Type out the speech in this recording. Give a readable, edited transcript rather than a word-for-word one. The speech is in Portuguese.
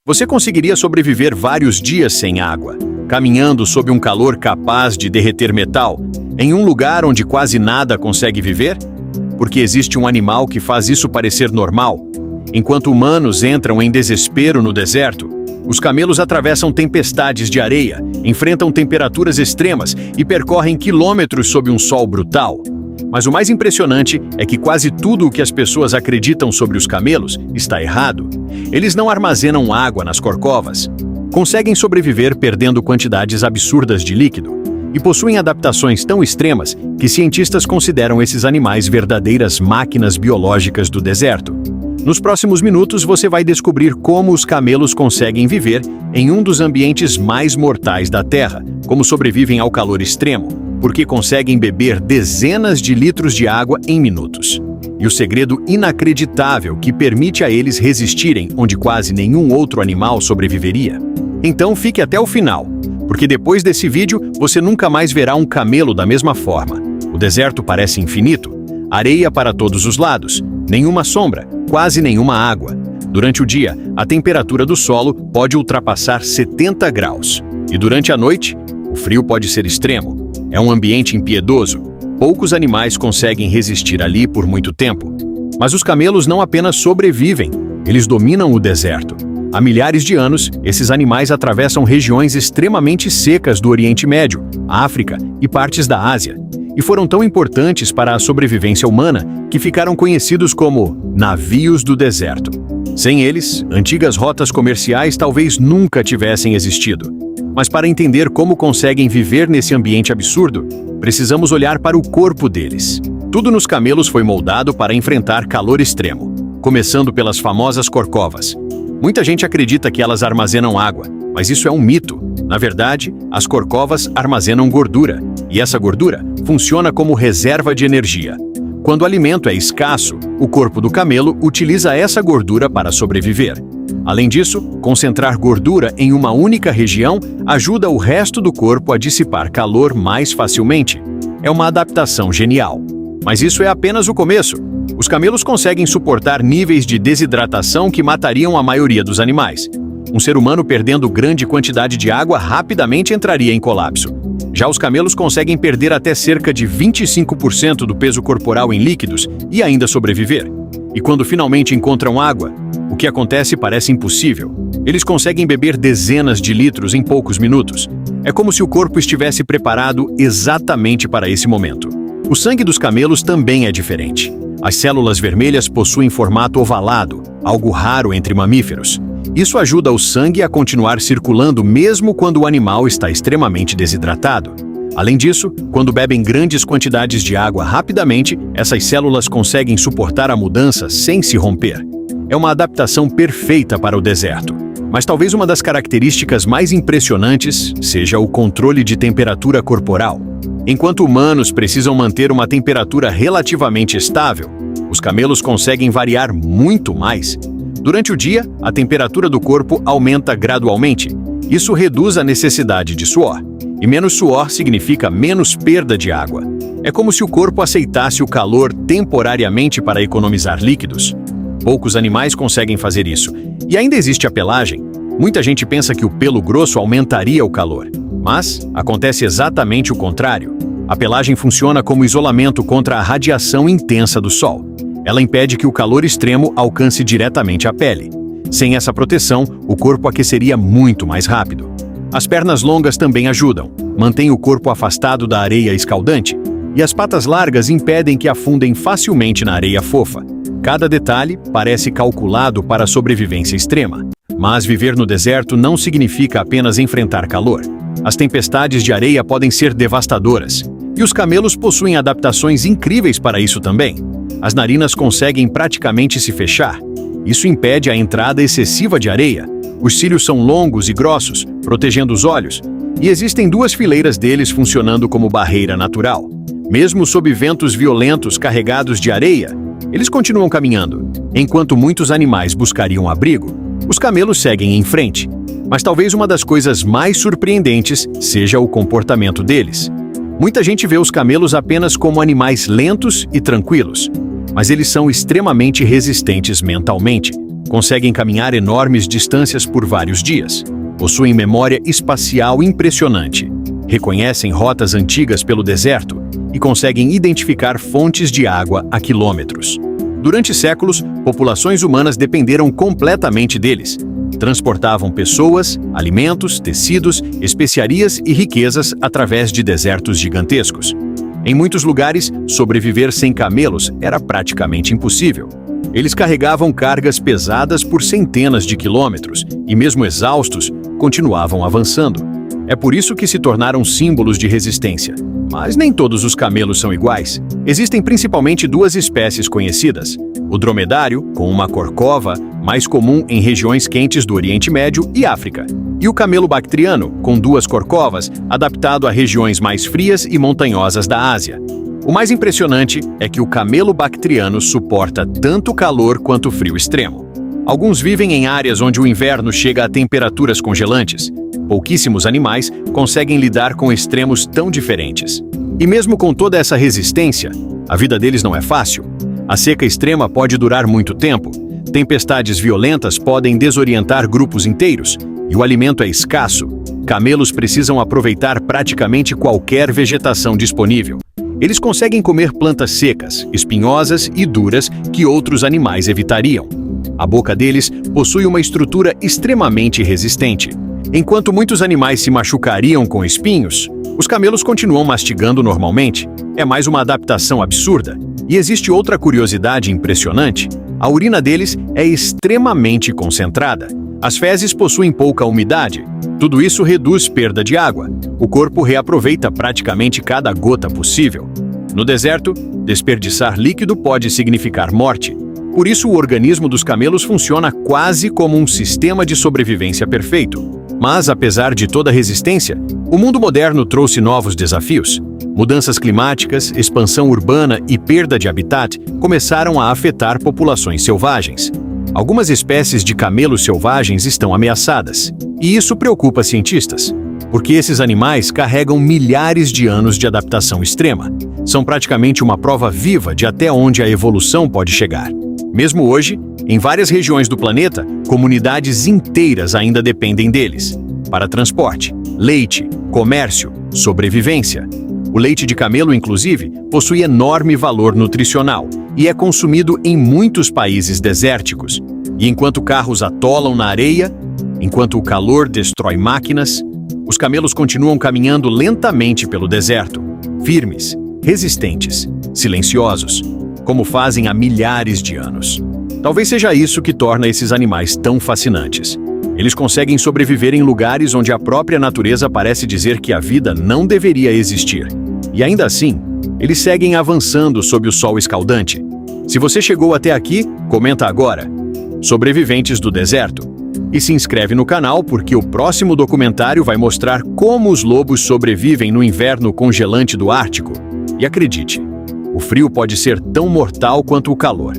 Você conseguiria sobreviver vários dias sem água, caminhando sob um calor capaz de derreter metal, em um lugar onde quase nada consegue viver? Porque existe um animal que faz isso parecer normal. Enquanto humanos entram em desespero no deserto, os camelos atravessam tempestades de areia, enfrentam temperaturas extremas e percorrem quilômetros sob um sol brutal. Mas o mais impressionante é que quase tudo o que as pessoas acreditam sobre os camelos está errado. Eles não armazenam água nas corcovas, conseguem sobreviver perdendo quantidades absurdas de líquido e possuem adaptações tão extremas que cientistas consideram esses animais verdadeiras máquinas biológicas do deserto. Nos próximos minutos você vai descobrir como os camelos conseguem viver em um dos ambientes mais mortais da Terra, como sobrevivem ao calor extremo, porque conseguem beber dezenas de litros de água em minutos. E o segredo inacreditável que permite a eles resistirem onde quase nenhum outro animal sobreviveria. Então fique até o final, porque depois desse vídeo você nunca mais verá um camelo da mesma forma. O deserto parece infinito, areia para todos os lados, nenhuma sombra, quase nenhuma água. Durante o dia, a temperatura do solo pode ultrapassar 70 graus. E durante a noite, o frio pode ser extremo. É um ambiente impiedoso. Poucos animais conseguem resistir ali por muito tempo. Mas os camelos não apenas sobrevivem, eles dominam o deserto. Há milhares de anos, esses animais atravessam regiões extremamente secas do Oriente Médio, África e partes da Ásia. E foram tão importantes para a sobrevivência humana que ficaram conhecidos como navios do deserto. Sem eles, antigas rotas comerciais talvez nunca tivessem existido. Mas para entender como conseguem viver nesse ambiente absurdo, precisamos olhar para o corpo deles. Tudo nos camelos foi moldado para enfrentar calor extremo, começando pelas famosas corcovas. Muita gente acredita que elas armazenam água, mas isso é um mito. Na verdade, as corcovas armazenam gordura, e essa gordura funciona como reserva de energia. Quando o alimento é escasso, o corpo do camelo utiliza essa gordura para sobreviver. Além disso, concentrar gordura em uma única região ajuda o resto do corpo a dissipar calor mais facilmente. É uma adaptação genial. Mas isso é apenas o começo. Os camelos conseguem suportar níveis de desidratação que matariam a maioria dos animais. Um ser humano perdendo grande quantidade de água rapidamente entraria em colapso. Já os camelos conseguem perder até cerca de 25% do peso corporal em líquidos e ainda sobreviver. E quando finalmente encontram água, o que acontece parece impossível. Eles conseguem beber dezenas de litros em poucos minutos. É como se o corpo estivesse preparado exatamente para esse momento. O sangue dos camelos também é diferente. As células vermelhas possuem formato ovalado, algo raro entre mamíferos. Isso ajuda o sangue a continuar circulando mesmo quando o animal está extremamente desidratado. Além disso, quando bebem grandes quantidades de água rapidamente, essas células conseguem suportar a mudança sem se romper. É uma adaptação perfeita para o deserto. Mas talvez uma das características mais impressionantes seja o controle de temperatura corporal. Enquanto humanos precisam manter uma temperatura relativamente estável, os camelos conseguem variar muito mais. Durante o dia, a temperatura do corpo aumenta gradualmente. Isso reduz a necessidade de suor. E menos suor significa menos perda de água. É como se o corpo aceitasse o calor temporariamente para economizar líquidos. Poucos animais conseguem fazer isso. E ainda existe a pelagem. Muita gente pensa que o pelo grosso aumentaria o calor. Mas acontece exatamente o contrário. A pelagem funciona como isolamento contra a radiação intensa do sol. Ela impede que o calor extremo alcance diretamente a pele. Sem essa proteção, o corpo aqueceria muito mais rápido. As pernas longas também ajudam, mantêm o corpo afastado da areia escaldante, e as patas largas impedem que afundem facilmente na areia fofa. Cada detalhe parece calculado para a sobrevivência extrema. Mas viver no deserto não significa apenas enfrentar calor. As tempestades de areia podem ser devastadoras, e os camelos possuem adaptações incríveis para isso também. As narinas conseguem praticamente se fechar. Isso impede a entrada excessiva de areia. Os cílios são longos e grossos, protegendo os olhos, e existem duas fileiras deles funcionando como barreira natural. Mesmo sob ventos violentos carregados de areia, eles continuam caminhando. Enquanto muitos animais buscariam abrigo, os camelos seguem em frente. Mas talvez uma das coisas mais surpreendentes seja o comportamento deles. Muita gente vê os camelos apenas como animais lentos e tranquilos, mas eles são extremamente resistentes mentalmente. conseguem caminhar enormes distâncias por vários dias. Possuem memória espacial impressionante. Reconhecem rotas antigas pelo deserto e conseguem identificar fontes de água a quilômetros. Durante séculos, populações humanas dependeram completamente deles. Transportavam pessoas, alimentos, tecidos, especiarias e riquezas através de desertos gigantescos. Em muitos lugares, sobreviver sem camelos era praticamente impossível. Eles carregavam cargas pesadas por centenas de quilômetros e, mesmo exaustos, continuavam avançando. É por isso que se tornaram símbolos de resistência. Mas nem todos os camelos são iguais. Existem principalmente duas espécies conhecidas: o dromedário, com uma corcova, mais comum em regiões quentes do Oriente Médio e África, e o camelo bactriano, com duas corcovas, adaptado a regiões mais frias e montanhosas da Ásia. O mais impressionante é que o camelo bactriano suporta tanto calor quanto frio extremo. Alguns vivem em áreas onde o inverno chega a temperaturas congelantes. Pouquíssimos animais conseguem lidar com extremos tão diferentes. E mesmo com toda essa resistência, a vida deles não é fácil. A seca extrema pode durar muito tempo, tempestades violentas podem desorientar grupos inteiros, e o alimento é escasso. Camelos precisam aproveitar praticamente qualquer vegetação disponível. Eles conseguem comer plantas secas, espinhosas e duras que outros animais evitariam. A boca deles possui uma estrutura extremamente resistente. Enquanto muitos animais se machucariam com espinhos, os camelos continuam mastigando normalmente. É mais uma adaptação absurda. E existe outra curiosidade impressionante: a urina deles é extremamente concentrada. As fezes possuem pouca umidade. Tudo isso reduz perda de água. O corpo reaproveita praticamente cada gota possível. No deserto, desperdiçar líquido pode significar morte. Por isso, o organismo dos camelos funciona quase como um sistema de sobrevivência perfeito. Mas, apesar de toda a resistência, o mundo moderno trouxe novos desafios. Mudanças climáticas, expansão urbana e perda de habitat começaram a afetar populações selvagens. Algumas espécies de camelos selvagens estão ameaçadas. E isso preocupa cientistas, porque esses animais carregam milhares de anos de adaptação extrema. São praticamente uma prova viva de até onde a evolução pode chegar. Mesmo hoje, em várias regiões do planeta, comunidades inteiras ainda dependem deles. Para transporte, leite, comércio, sobrevivência. O leite de camelo, inclusive, possui enorme valor nutricional e é consumido em muitos países desérticos. E enquanto carros atolam na areia, enquanto o calor destrói máquinas, os camelos continuam caminhando lentamente pelo deserto, firmes, resistentes, silenciosos, como fazem há milhares de anos. Talvez seja isso que torna esses animais tão fascinantes. Eles conseguem sobreviver em lugares onde a própria natureza parece dizer que a vida não deveria existir. E ainda assim, eles seguem avançando sob o sol escaldante. Se você chegou até aqui, comenta agora: Sobreviventes do deserto. E se inscreve no canal porque o próximo documentário vai mostrar como os lobos sobrevivem no inverno congelante do Ártico. E acredite, o frio pode ser tão mortal quanto o calor.